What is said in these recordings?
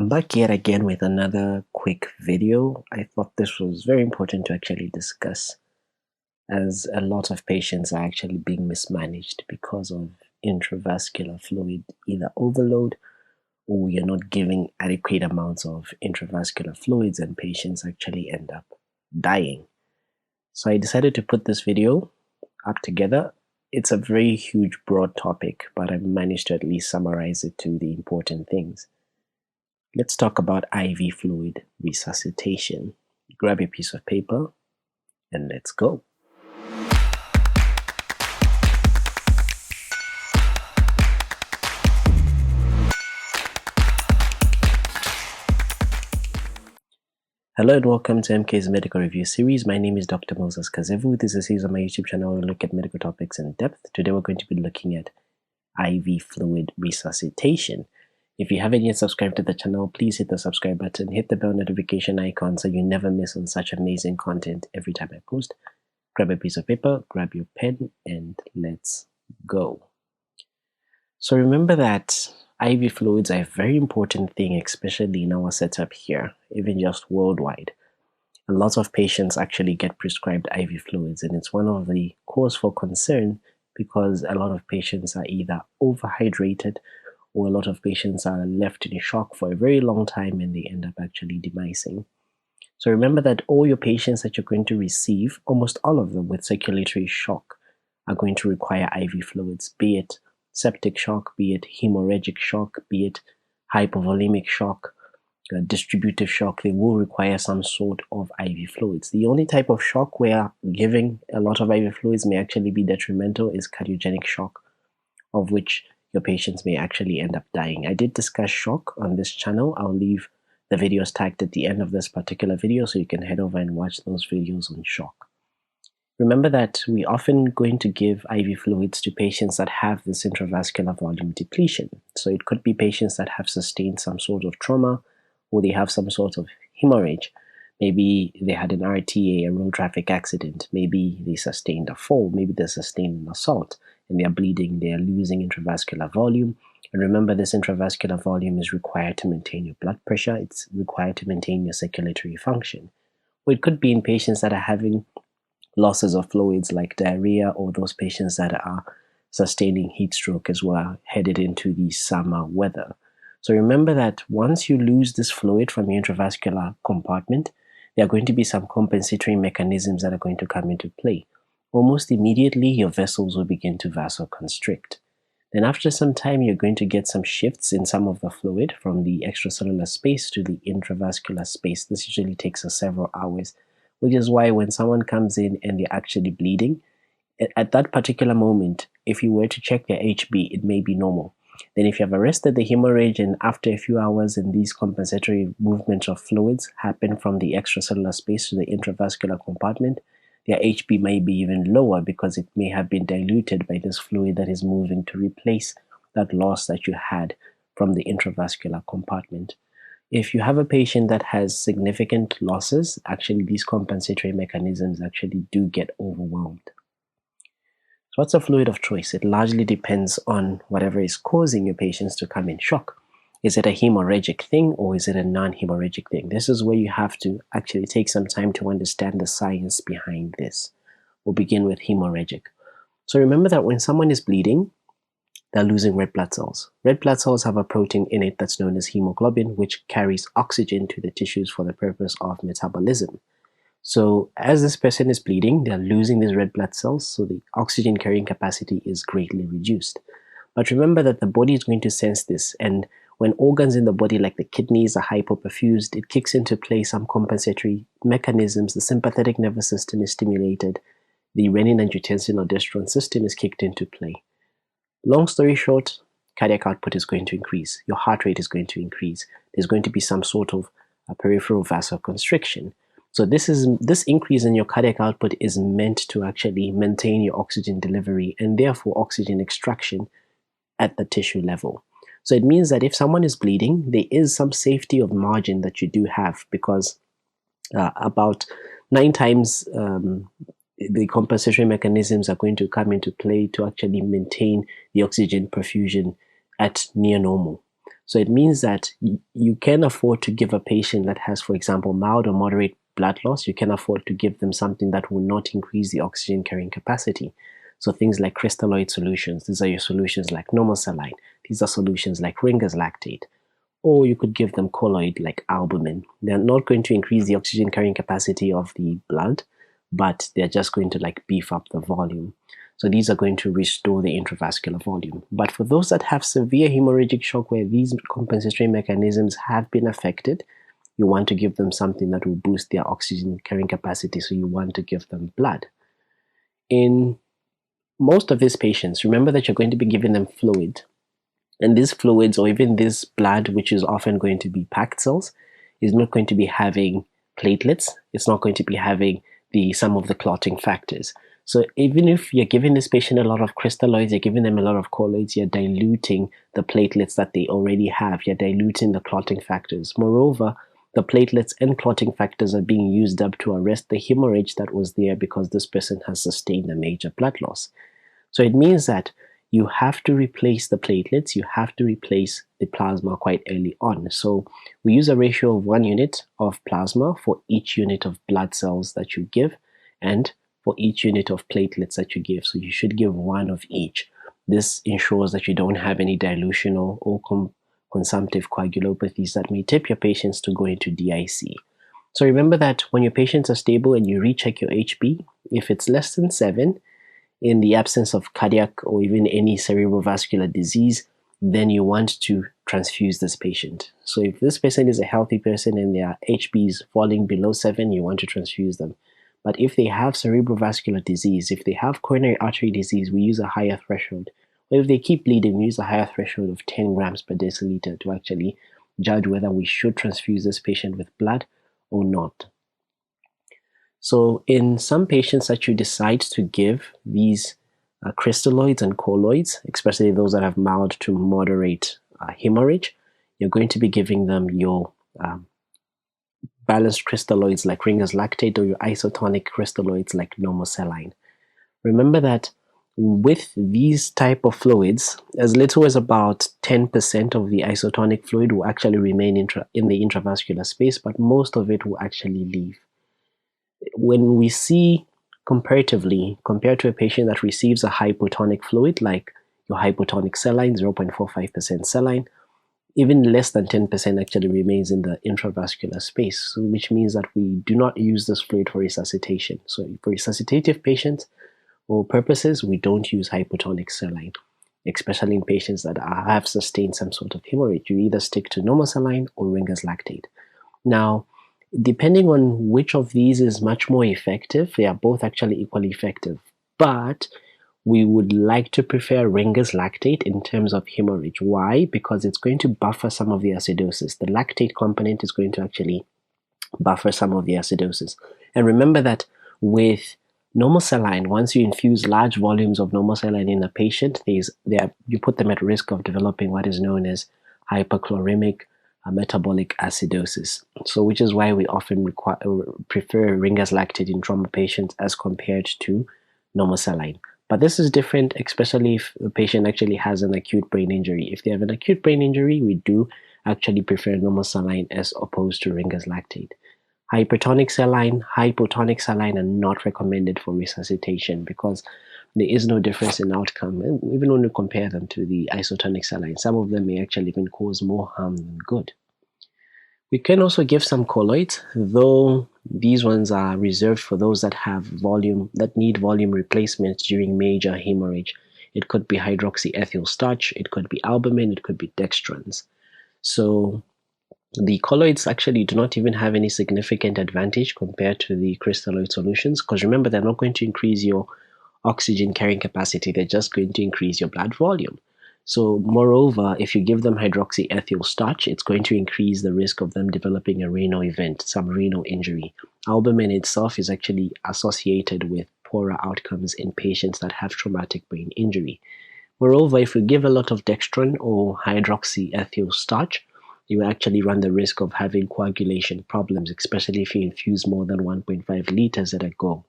I'm back yet again with another quick video. I thought this was very important to actually discuss, as a lot of patients are actually being mismanaged because of intravascular fluid either overload, or you're not giving adequate amounts of intravascular fluids and patients actually end up dying. So I decided to put this video up together. It's a very huge, broad topic, but I managed to at least summarize it to the important things. Let's talk about IV fluid resuscitation. Grab a piece of paper and let's go. Hello and welcome to MK's Medical Review Series. My name is Dr. Moses Kazevu. This is a series on my YouTube channel where we look at medical topics in depth. Today we're going to be looking at IV fluid resuscitation. If you haven't yet subscribed to the channel, please hit the subscribe button, hit the bell notification icon so you never miss on such amazing content every time I post. Grab a piece of paper, grab your pen, and let's go. So remember that IV fluids are a very important thing, especially in our setup here, even just worldwide. A lot of patients actually get prescribed IV fluids, and it's one of the cause for concern because a lot of patients are either overhydrated or a lot of patients are left in shock for a very long time and they end up actually demising. So remember that all your patients that you're going to receive, almost all of them with circulatory shock, are going to require IV fluids, be it septic shock, be it hemorrhagic shock, be it hypovolemic shock, distributive shock. They will require some sort of IV fluids. The only type of shock where giving a lot of IV fluids may actually be detrimental is cardiogenic shock, of which your patients may actually end up dying. I did discuss shock on this channel. I'll leave the videos tagged at the end of this particular video so you can head over and watch those videos on shock. Remember that we're often going to give IV fluids to patients that have this intravascular volume depletion. So it could be patients that have sustained some sort of trauma, or they have some sort of hemorrhage. Maybe they had an RTA, a road traffic accident. Maybe they sustained a fall. Maybe they sustained an assault and they're bleeding. They're losing intravascular volume. And remember, this intravascular volume is required to maintain your blood pressure. It's required to maintain your circulatory function. Or it could be in patients that are having losses of fluids like diarrhea, or those patients that are sustaining heat stroke as well, headed into the summer weather. So remember that once you lose this fluid from your intravascular compartment, there are going to be some compensatory mechanisms that are going to come into play. Almost immediately, your vessels will begin to vasoconstrict. Then after some time, you're going to get some shifts in some of the fluid from the extracellular space to the intravascular space. This usually takes us several hours, which is why when someone comes in and they're actually bleeding, at that particular moment, if you were to check their HB, it may be normal. Then if you have arrested the hemorrhage and after a few hours and these compensatory movements of fluids happen from the extracellular space to the intravascular compartment, their HB may be even lower because it may have been diluted by this fluid that is moving to replace that loss that you had from the intravascular compartment. If you have a patient that has significant losses, actually these compensatory mechanisms actually do get overwhelmed. So what's a fluid of choice? It largely depends on whatever is causing your patients to come in shock. Is it a hemorrhagic thing or is it a non-hemorrhagic thing? This is where you have to actually take some time to understand the science behind this. We'll begin with hemorrhagic. So remember that when someone is bleeding, they're losing red blood cells. Red blood cells have a protein in it that's known as hemoglobin, which carries oxygen to the tissues for the purpose of metabolism. So as this person is bleeding, they're losing these red blood cells, so the oxygen carrying capacity is greatly reduced. But remember that the body is going to sense this, and when organs in the body like the kidneys are hypoperfused, it kicks into play some compensatory mechanisms. The sympathetic nervous system is stimulated. The renin-angiotensin-aldosterone system is kicked into play. Long story short, cardiac output is going to increase. Your heart rate is going to increase. There's going to be some sort of a peripheral vasoconstriction. So this increase in your cardiac output is meant to actually maintain your oxygen delivery and therefore oxygen extraction at the tissue level. So it means that if someone is bleeding, there is some safety of margin that you do have, because about 9 times the compensatory mechanisms are going to come into play to actually maintain the oxygen perfusion at near normal. So it means that you can afford to give a patient that has, for example, mild or moderate blood loss, you can afford to give them something that will not increase the oxygen carrying capacity. So things like crystalloid solutions, these are your solutions like normal saline. These are solutions like Ringer's lactate. Or you could give them colloid like albumin. They're not going to increase the oxygen carrying capacity of the blood, but they're just going to like beef up the volume. So these are going to restore the intravascular volume. But for those that have severe hemorrhagic shock where these compensatory mechanisms have been affected, you want to give them something that will boost their oxygen carrying capacity. So you want to give them blood. In most of these patients, remember that you're going to be giving them fluid. And these fluids, or even this blood, which is often going to be packed cells, is not going to be having platelets. It's not going to be having some of the clotting factors. So even if you're giving this patient a lot of crystalloids, you're giving them a lot of colloids, you're diluting the platelets that they already have. You're diluting the clotting factors. Moreover, the platelets and clotting factors are being used up to arrest the hemorrhage that was there because this person has sustained a major blood loss. So it means that you have to replace the platelets, you have to replace the plasma quite early on. So we use a ratio of 1 unit of plasma for each unit of blood cells that you give and for each unit of platelets that you give. So you should give 1 of each. This ensures that you don't have any dilutional or consumptive coagulopathies that may tip your patients to go into DIC. So remember that when your patients are stable and you recheck your HB, if it's less than 7, in the absence of cardiac or even any cerebrovascular disease, then you want to transfuse this patient. So if this person is a healthy person and their HB is falling below 7, you want to transfuse them. But if they have cerebrovascular disease, if they have coronary artery disease, we use a higher threshold. Or if they keep bleeding, we use a higher threshold of 10 grams per deciliter to actually judge whether we should transfuse this patient with blood or not. So in some patients that you decide to give these crystalloids and colloids, especially those that have mild to moderate hemorrhage, you're going to be giving them your balanced crystalloids like Ringer's lactate or your isotonic crystalloids like normal saline. Remember that with these type of fluids, as little as about 10% of the isotonic fluid will actually remain in the intravascular space, but most of it will actually leave. When we see comparatively, compared to a patient that receives a hypotonic fluid like your hypotonic saline, 0.45% saline, even less than 10% actually remains in the intravascular space, which means that we do not use this fluid for resuscitation. So for resuscitative patients or purposes, we don't use hypotonic saline, especially in patients that have sustained some sort of hemorrhage. You either stick to normal saline or Ringer's lactate. Now, depending on which of these is much more effective, they are both actually equally effective, but we would like to prefer Ringer's lactate in terms of hemorrhage. Why? Because it's going to buffer some of the acidosis. The lactate component is going to actually buffer some of the acidosis. And remember that with normal saline, once you infuse large volumes of normal saline in a patient, you put them at risk of developing what is known as hyperchloremic metabolic acidosis. So which is why we often prefer Ringer's lactate in trauma patients as compared to normal saline. But this is different, especially if the patient actually has an acute brain injury. If they have an acute brain injury, we do actually prefer normal saline as opposed to Ringer's lactate. Hypertonic saline, hypotonic saline are not recommended for resuscitation because there is no difference in outcome. And even when we compare them to the isotonic saline, some of them may actually even cause more harm than good. We can also give some colloids, though these ones are reserved for those that need volume replacement during major hemorrhage. It could be hydroxyethyl starch, it could be albumin, it could be dextrans. So the colloids actually do not even have any significant advantage compared to the crystalloid solutions, because remember, they're not going to increase your oxygen carrying capacity, they're just going to increase your blood volume. So moreover, if you give them hydroxyethyl starch, it's going to increase the risk of them developing a renal event, some renal injury. Albumin itself is actually associated with poorer outcomes in patients that have traumatic brain injury. Moreover, if you give a lot of dextran or hydroxyethyl starch, you actually run the risk of having coagulation problems, especially if you infuse more than 1.5 liters at a go.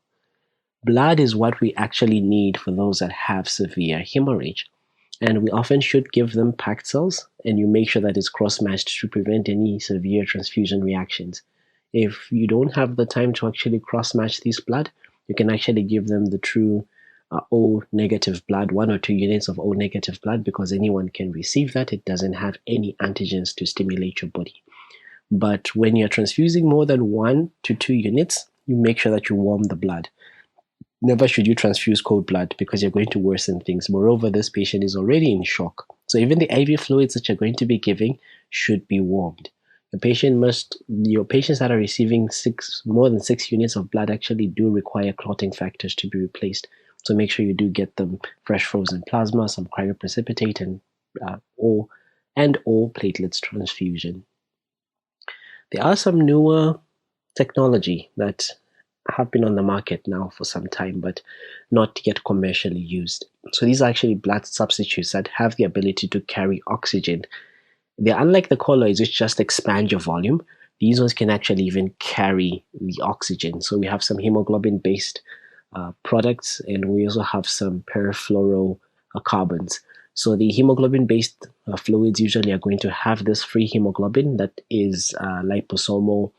Blood is what we actually need for those that have severe hemorrhage. And we often should give them packed cells, and you make sure that it's cross-matched to prevent any severe transfusion reactions. If you don't have the time to actually cross-match these blood, you can actually give them the true O negative blood, 1 or 2 units of O negative blood, because anyone can receive that. It doesn't have any antigens to stimulate your body. But when you're transfusing more than 1 to 2 units, you make sure that you warm the blood. Never should you transfuse cold blood because you're going to worsen things. Moreover, this patient is already in shock. So even the IV fluids that you're going to be giving should be warmed. Your patients that are receiving more than 6 units of blood actually do require clotting factors to be replaced. So make sure you do get them fresh frozen plasma, some cryoprecipitate, and or platelets transfusion. There are some newer technology that have been on the market now for some time, but not yet commercially used. So these are actually blood substitutes that have the ability to carry oxygen. They're unlike the colloids, which just expand your volume. These ones can actually even carry the oxygen. So we have some hemoglobin-based products, and we also have some perfluorocarbons. So the hemoglobin-based fluids usually are going to have this free hemoglobin that is liposomal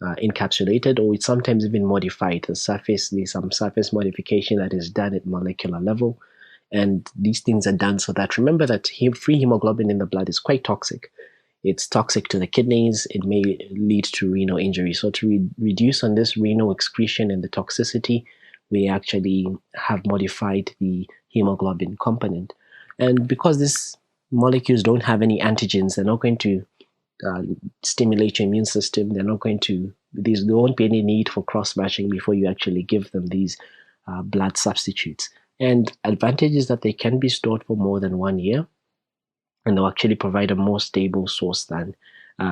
encapsulated, or it's sometimes even modified. There's some surface modification that is done at molecular level, and these things are done so that, remember that free hemoglobin in the blood is quite toxic. It's toxic to the kidneys. It may lead to renal injury. So to reduce on this renal excretion and the toxicity, we actually have modified the hemoglobin component. And because these molecules don't have any antigens, they're not going to stimulate your immune system. There won't be any need for cross-matching before you actually give them these blood substitutes. And advantage is that they can be stored for more than 1 year, and they'll actually provide a more stable source than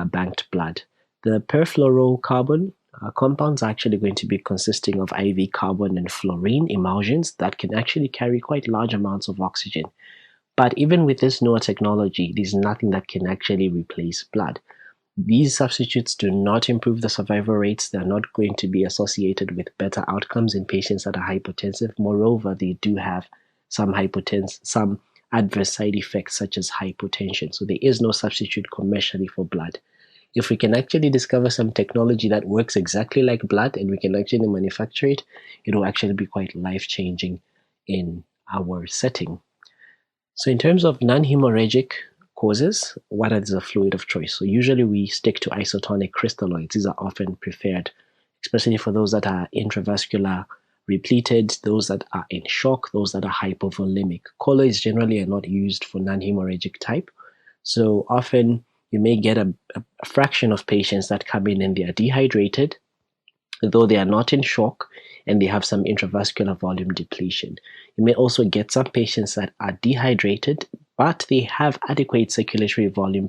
banked blood. The perfluorocarbon compounds are actually going to be consisting of IV carbon and fluorine emulsions that can actually carry quite large amounts of oxygen. But even with this newer technology, there's nothing that can actually replace blood. These substitutes do not improve the survival rates. They're not going to be associated with better outcomes in patients that are hypotensive. Moreover, they do have some adverse side effects such as hypotension. So there is no substitute commercially for blood. If we can actually discover some technology that works exactly like blood and we can actually manufacture it, it will actually be quite life-changing in our setting. So in terms of non-hemorrhagic causes, what is the fluid of choice? So usually we stick to isotonic crystalloids. These are often preferred, especially for those that are intravascular repleted, those that are in shock, those that are hypovolemic. Colloids generally are not used for non-hemorrhagic type. So often you may get a fraction of patients that come in and they are dehydrated, though they are not in shock, and they have some intravascular volume depletion. You may also get some patients that are dehydrated, but they have adequate circulatory volume,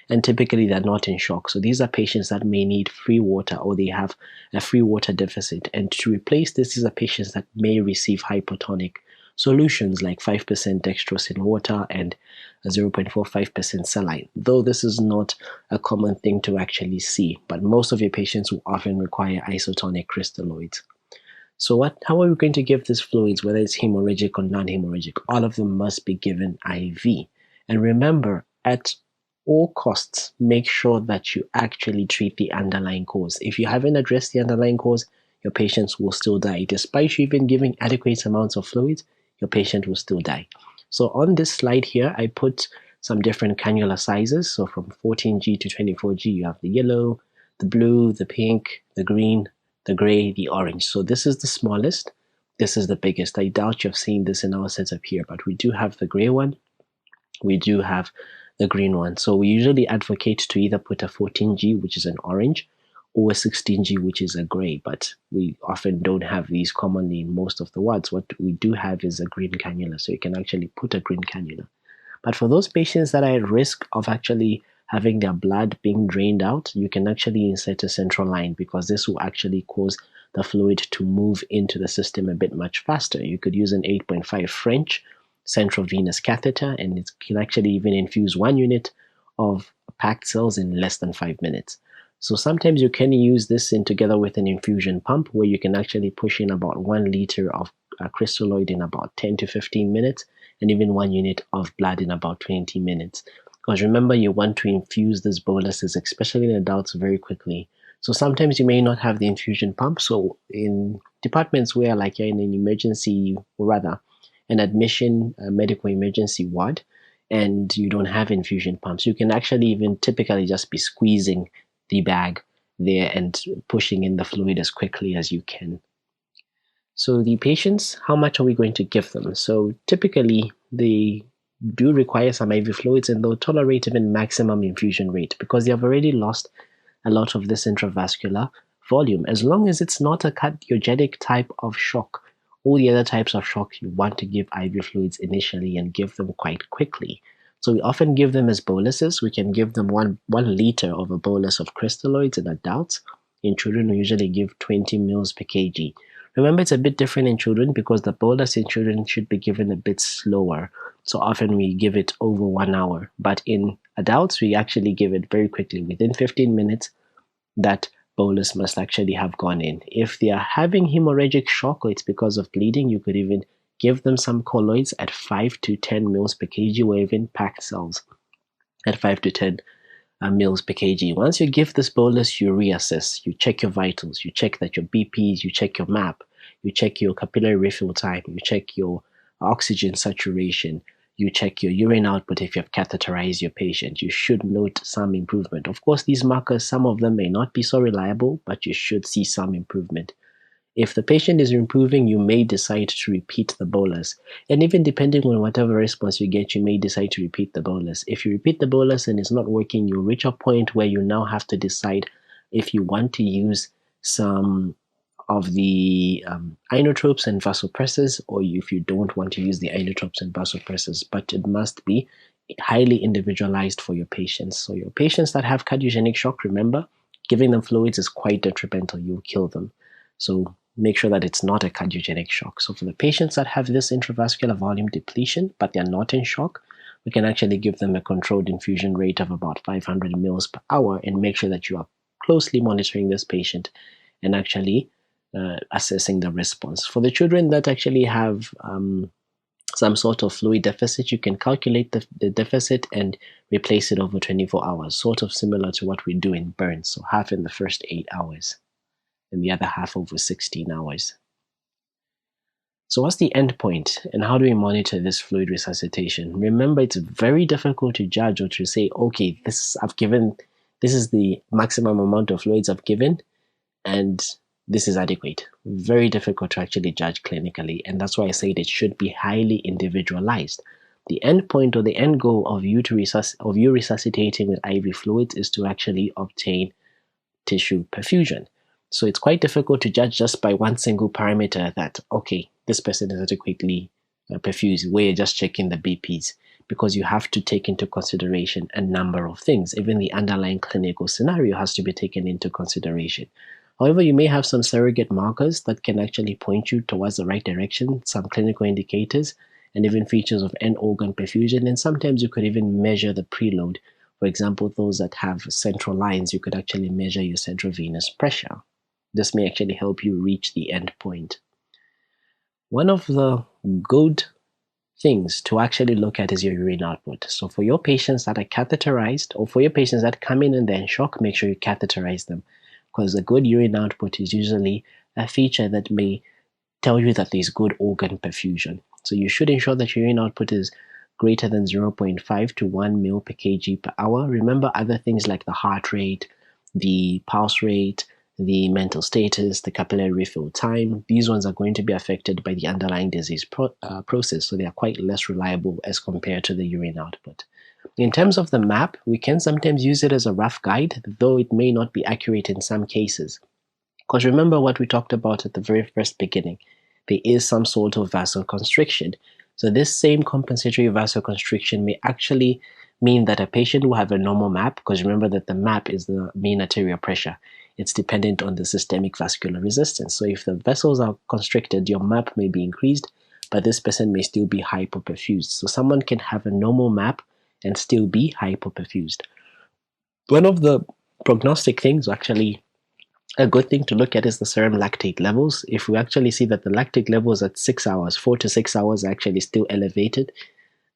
and typically they're not in shock. So these are patients that may need free water, or they have a free water deficit. And to replace this, these are patients that may receive hypotonic solutions like 5% dextrose in water and 0.45% saline, though this is not a common thing to actually see, but most of your patients will often require isotonic crystalloids. So how are we going to give these fluids, whether it's hemorrhagic or non-hemorrhagic? All of them must be given IV. And remember, at all costs, make sure that you actually treat the underlying cause. If you haven't addressed the underlying cause, your patients will still die. Despite you even giving adequate amounts of fluids, your patient will still die. So on this slide here, I put some different cannula sizes. So from 14G to 24G, you have the yellow, the blue, the pink, the green, the gray, the orange. So this is the smallest. This is the biggest. I doubt you've seen this in our setup here, but we do have the gray one. We do have the green one. So we usually advocate to either put a 14G, which is an orange, or a 16G, which is a gray, but we often don't have these commonly in most of the wards. What we do have is a green cannula, so you can actually put a green cannula. But for those patients that are at risk of actually having their blood being drained out, you can actually insert a central line, because this will actually cause the fluid to move into the system a bit much faster. You could use an 8.5 French central venous catheter, and it can actually even infuse 1 unit of packed cells in less than 5 minutes. So sometimes you can use this in together with an infusion pump, where you can actually push in about 1 liter of crystalloid in about 10 to 15 minutes, and even 1 unit of blood in about 20 minutes. Because remember, you want to infuse these boluses, especially in adults, very quickly. So sometimes you may not have the infusion pump. So in departments where like you're in an emergency, or rather an admission medical emergency ward, and you don't have infusion pumps, you can actually even typically just be squeezing the bag there and pushing in the fluid as quickly as you can. So the patients, how much are we going to give them? So typically they do require some IV fluids, and they'll tolerate even maximum infusion rate because they have already lost a lot of this intravascular volume. As long as it's not a cardiogenic type of shock, all the other types of shock, you want to give IV fluids initially and give them quite quickly. So we often give them as boluses. We can give them one liter of a bolus of crystalloids in adults. In children, we usually give 20 mils per kg. Remember, it's a bit different in children because the bolus in children should be given a bit slower. So often we give it over 1 hour. But in adults, we actually give it very quickly. Within 15 minutes, that bolus must actually have gone in. If they are having hemorrhagic shock or it's because of bleeding, you could even give them some colloids at 5 to 10 mils per kg, or even packed cells at 5 to 10 mils per kg. Once you give this bolus, you reassess. You check your vitals. You check that your BPs. You check your MAP. You check your capillary refill time. You check your oxygen saturation. You check your urine output. If you have catheterized your patient, you should note some improvement. Of course, these markers, some of them may not be so reliable, but you should see some improvement. If the patient is improving, you may decide to repeat the bolus. And even depending on whatever response you get, you may decide to repeat the bolus. If you repeat the bolus and it's not working, you reach a point where you now have to decide if you want to use some of the inotropes and vasopressors, or if you don't want to use the inotropes and vasopressors, but it must be highly individualized for your patients. So your patients that have cardiogenic shock, remember, giving them fluids is quite detrimental. You'll kill them. So make sure that it's not a cardiogenic shock. So for the patients that have this intravascular volume depletion, but they're not in shock, we can actually give them a controlled infusion rate of about 500 mils per hour and make sure that you are closely monitoring this patient and actually assessing the response. For the children that actually have some sort of fluid deficit, you can calculate the deficit and replace it over 24 hours, sort of similar to what we do in burns. So half in the first 8 hours and the other half over 16 hours. So what's the end point and how do we monitor this fluid resuscitation? Remember, it's very difficult to judge or to say, okay, this is the maximum amount of fluids I've given and this is adequate. Very difficult to actually judge clinically, and that's why I said it should be highly individualized. The end point or the end goal of you resuscitating with IV fluids is to actually obtain tissue perfusion. So it's quite difficult to judge just by one single parameter that, okay, this person is adequately perfused, where you're just checking the BPs, because you have to take into consideration a number of things. Even the underlying clinical scenario has to be taken into consideration. However, you may have some surrogate markers that can actually point you towards the right direction, some clinical indicators, and even features of end organ perfusion. And sometimes you could even measure the preload. For example, those that have central lines, you could actually measure your central venous pressure. This may actually help you reach the end point. One of the good things to actually look at is your urine output. So for your patients that are catheterized, or for your patients that come in and they're in shock, make sure you catheterize them, because a good urine output is usually a feature that may tell you that there's good organ perfusion. So you should ensure that your urine output is greater than 0.5 to 1 ml per kg per hour. Remember other things like the heart rate, the pulse rate, the mental status, the capillary refill time. These ones are going to be affected by the underlying disease process, so they are quite less reliable as compared to the urine output. In terms of the map, we can sometimes use it as a rough guide, though it may not be accurate in some cases. Because remember what we talked about at the very first beginning. There is some sort of vasoconstriction. So this same compensatory vasoconstriction may actually mean that a patient will have a normal map, because remember that the map is the mean arterial pressure. It's dependent on the systemic vascular resistance. So if the vessels are constricted, your map may be increased, but this person may still be hypoperfused. So someone can have a normal map and still be hypoperfused. One of the prognostic things, actually A good thing to look at is the serum lactate levels. If we actually see that the lactate levels at 6 hours, 4 to 6 hours, are actually still elevated,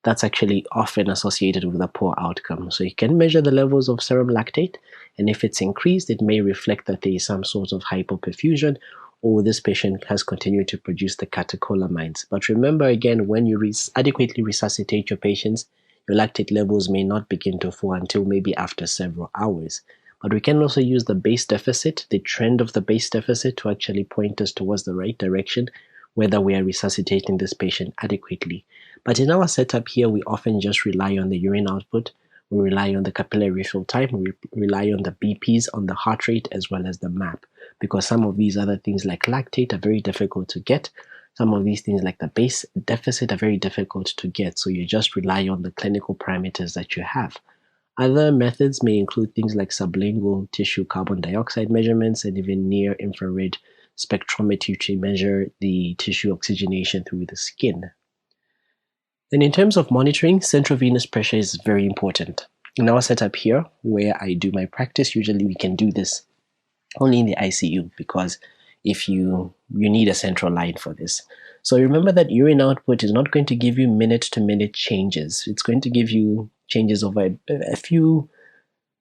that's actually often associated with a poor outcome. So you can measure the levels of serum lactate, and if it's increased, it may reflect that there is some sort of hypoperfusion, or this patient has continued to produce the catecholamines. But remember again, when you adequately resuscitate your patients, your lactate levels may not begin to fall until maybe after several hours. But we can also use the base deficit, the trend of the base deficit, to actually point us towards the right direction, whether we are resuscitating this patient adequately. But in our setup here, we often just rely on the urine output, we rely on the capillary refill time, we rely on the BPs, on the heart rate, as well as the MAP, because some of these other things like lactate are very difficult to get. Some of these things like the base deficit are very difficult to get, so you just rely on the clinical parameters that you have. Other methods may include things like sublingual tissue carbon dioxide measurements and even near-infrared spectrometry to measure the tissue oxygenation through the skin. And in terms of monitoring, central venous pressure is very important. In our setup here, where I do my practice, usually we can do this only in the ICU because if you need a central line for this. So remember that urine output is not going to give you minute-to-minute changes. It's going to give you changes over a few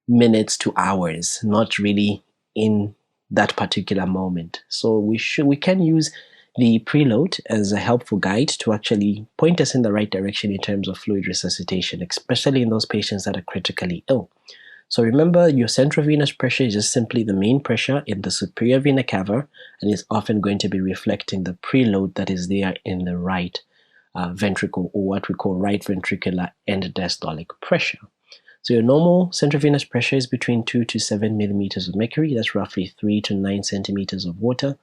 minutes to hours, not really in that particular moment. So we can use the preload as a helpful guide to actually point us in the right direction in terms of fluid resuscitation, especially in those patients that are critically ill. So remember, your central venous pressure is just simply the mean pressure in the superior vena cava, and is often going to be reflecting the preload that is there in the right ventricle, or what we call right ventricular end diastolic pressure. So your normal central venous pressure is between 2 to 7 millimeters of mercury. That's roughly 3 to 9 centimeters of water.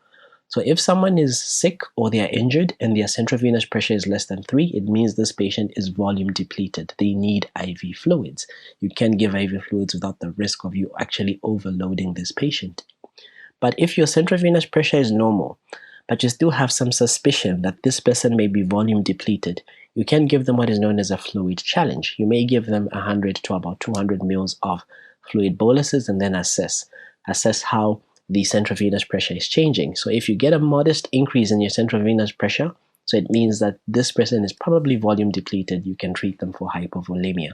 So if someone is sick or they are injured and their central venous pressure is less than 3, it means this patient is volume depleted. They need IV fluids. You can give IV fluids without the risk of you actually overloading this patient. But if your central venous pressure is normal, but you still have some suspicion that this person may be volume depleted, you can give them what is known as a fluid challenge. You may give them 100 to about 200 mils of fluid boluses and then assess how the central venous pressure is changing. So if you get a modest increase in your central venous pressure, so it means that this person is probably volume depleted, you can treat them for hypovolemia.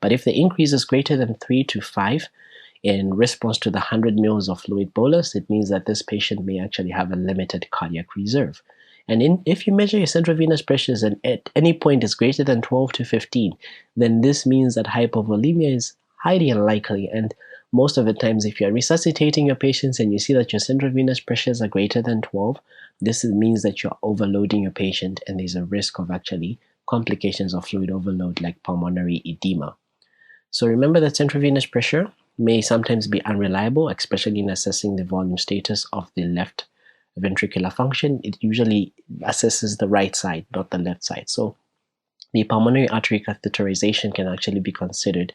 But if the increase is greater than 3 to 5 in response to the 100 mils of fluid bolus, it means that this patient may actually have a limited cardiac reserve. And if you measure your central venous pressures and at any point is greater than 12 to 15, then this means that hypovolemia is highly unlikely. And most of the times, if you're resuscitating your patients and you see that your central venous pressures are greater than 12, this means that you're overloading your patient and there's a risk of actually complications of fluid overload like pulmonary edema. So remember that central venous pressure may sometimes be unreliable, especially in assessing the volume status of the left ventricular function. It usually assesses the right side, not the left side. So the pulmonary artery catheterization can actually be considered,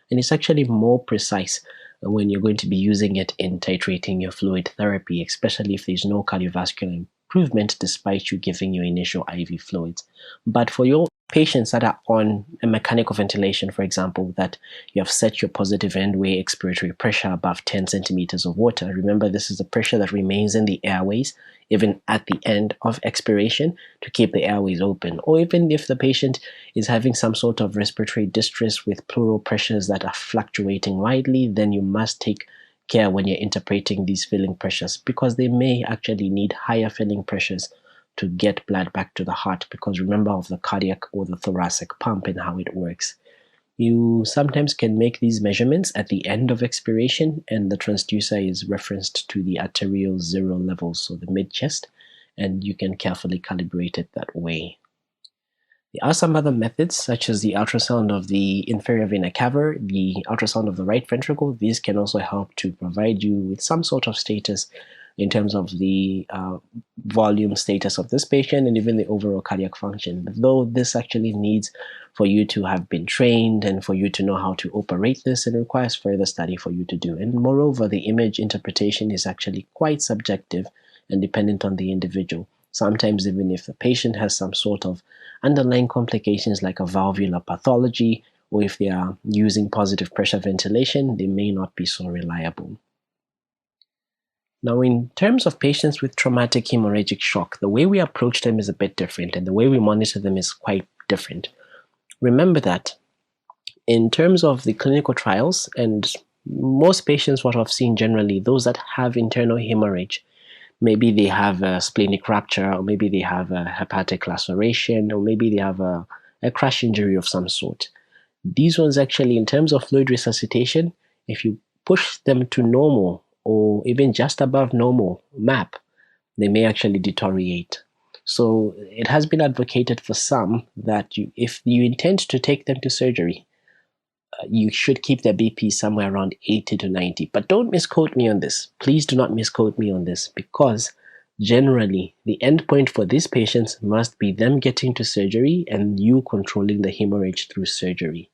and it's actually more precise when you're going to be using it in titrating your fluid therapy, especially if there's no cardiovascular improvement despite you giving your initial IV fluids. But for your patients that are on a mechanical ventilation, for example, that you have set your positive end-way expiratory pressure above 10 centimeters of water. Remember, this is the pressure that remains in the airways, even at the end of expiration, to keep the airways open. Or even if the patient is having some sort of respiratory distress with pleural pressures that are fluctuating widely, then you must take care when you're interpreting these filling pressures, because they may actually need higher filling pressures to get blood back to the heart, because remember of the cardiac or the thoracic pump and how it works. You sometimes can make these measurements at the end of expiration, and the transducer is referenced to the arterial zero levels, so the mid-chest, and you can carefully calibrate it that way. There are some other methods, such as the ultrasound of the inferior vena cava, the ultrasound of the right ventricle. These can also help to provide you with some sort of status in terms of the volume status of this patient and even the overall cardiac function. But though this actually needs for you to have been trained and for you to know how to operate this, it requires further study for you to do. And moreover, the image interpretation is actually quite subjective and dependent on the individual. Sometimes even if the patient has some sort of underlying complications like a valvular pathology, or if they are using positive pressure ventilation, they may not be so reliable. Now, in terms of patients with traumatic hemorrhagic shock, the way we approach them is a bit different, and the way we monitor them is quite different. Remember that in terms of the clinical trials, and most patients, what I've seen generally, those that have internal hemorrhage, maybe they have a splenic rupture, or maybe they have a hepatic laceration, or maybe they have a crash injury of some sort. These ones actually, in terms of fluid resuscitation, if you push them to normal or even just above normal MAP, they may actually deteriorate. So it has been advocated for some that if you intend to take them to surgery, you should keep their BP somewhere around 80 to 90. But don't misquote me on this. Please do not misquote me on this, because generally the endpoint for these patients must be them getting to surgery and you controlling the hemorrhage through surgery.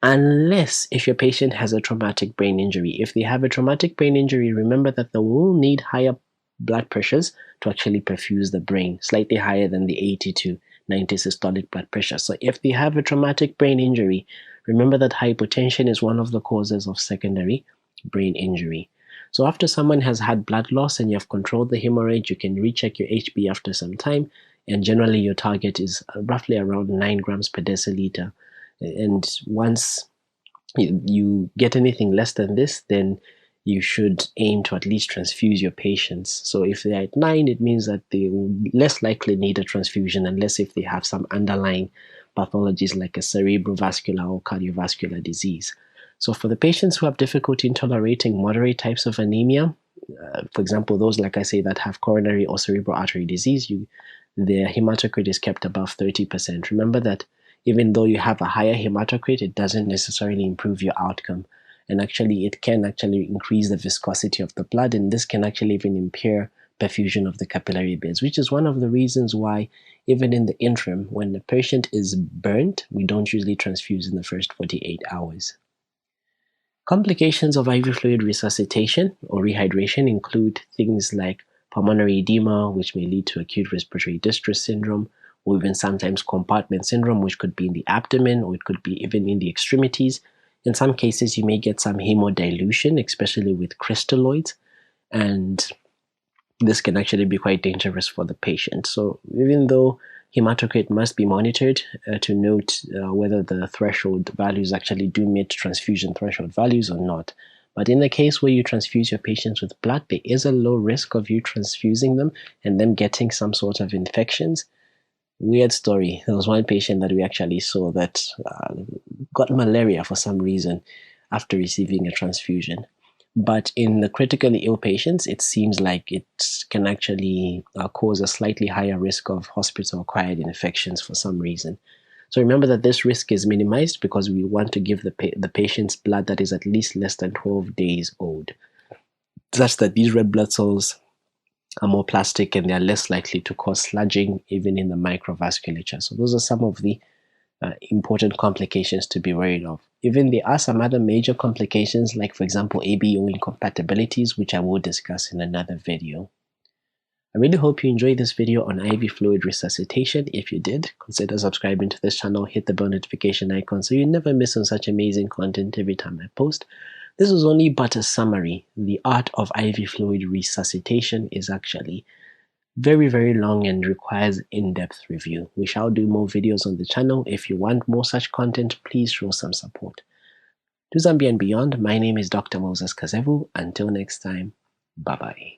Unless if your patient has a traumatic brain injury. If they have a traumatic brain injury, remember that they will need higher blood pressures to actually perfuse the brain, slightly higher than the 80 to 90 systolic blood pressure. So if they have a traumatic brain injury, remember that hypotension is one of the causes of secondary brain injury. So after someone has had blood loss and you have controlled the hemorrhage, you can recheck your HB after some time, and generally your target is roughly around 9 grams per deciliter. And once you get anything less than this, then you should aim to at least transfuse your patients. So if they're at 9, it means that they will less likely need a transfusion, unless if they have some underlying pathologies like a cerebrovascular or cardiovascular disease. So for the patients who have difficulty in tolerating moderate types of anemia, for example, those, like I say, that have coronary or cerebral artery disease, their hematocrit is kept above 30%. Remember that even though you have a higher hematocrit, it doesn't necessarily improve your outcome. And actually, it can actually increase the viscosity of the blood, and this can actually even impair perfusion of the capillary beds, which is one of the reasons why, even in the interim, when the patient is burnt, we don't usually transfuse in the first 48 hours. Complications of IV fluid resuscitation or rehydration include things like pulmonary edema, which may lead to acute respiratory distress syndrome, or even sometimes compartment syndrome, which could be in the abdomen, or it could be even in the extremities. In some cases, you may get some hemodilution, especially with crystalloids, and this can actually be quite dangerous for the patient. So even though hematocrit must be monitored to note whether the threshold values actually do meet transfusion threshold values or not. But in the case where you transfuse your patients with blood, there is a low risk of you transfusing them and them getting some sort of infections. Weird story. There was one patient that we actually saw that got malaria for some reason after receiving a transfusion. But in the critically ill patients, it seems like it can actually cause a slightly higher risk of hospital-acquired infections for some reason. So remember that this risk is minimized because we want to give the patients blood that is at least less than 12 days old, such that these red blood cells are more plastic and they are less likely to cause sludging even in the microvasculature. So those are some of the important complications to be worried of. Even there are some other major complications, like for example ABO incompatibilities, which I will discuss in another video. I really hope you enjoyed this video on IV fluid resuscitation. If you did, consider subscribing to this channel, hit the bell notification icon so you never miss on such amazing content every time I post. This was only but a summary. The art of IV fluid resuscitation is actually very, very long and requires in-depth review. We shall do more videos on the channel. If you want more such content, please show some support. To Zambia and beyond, my name is Dr. Moses Kazevu. Until next time, bye-bye.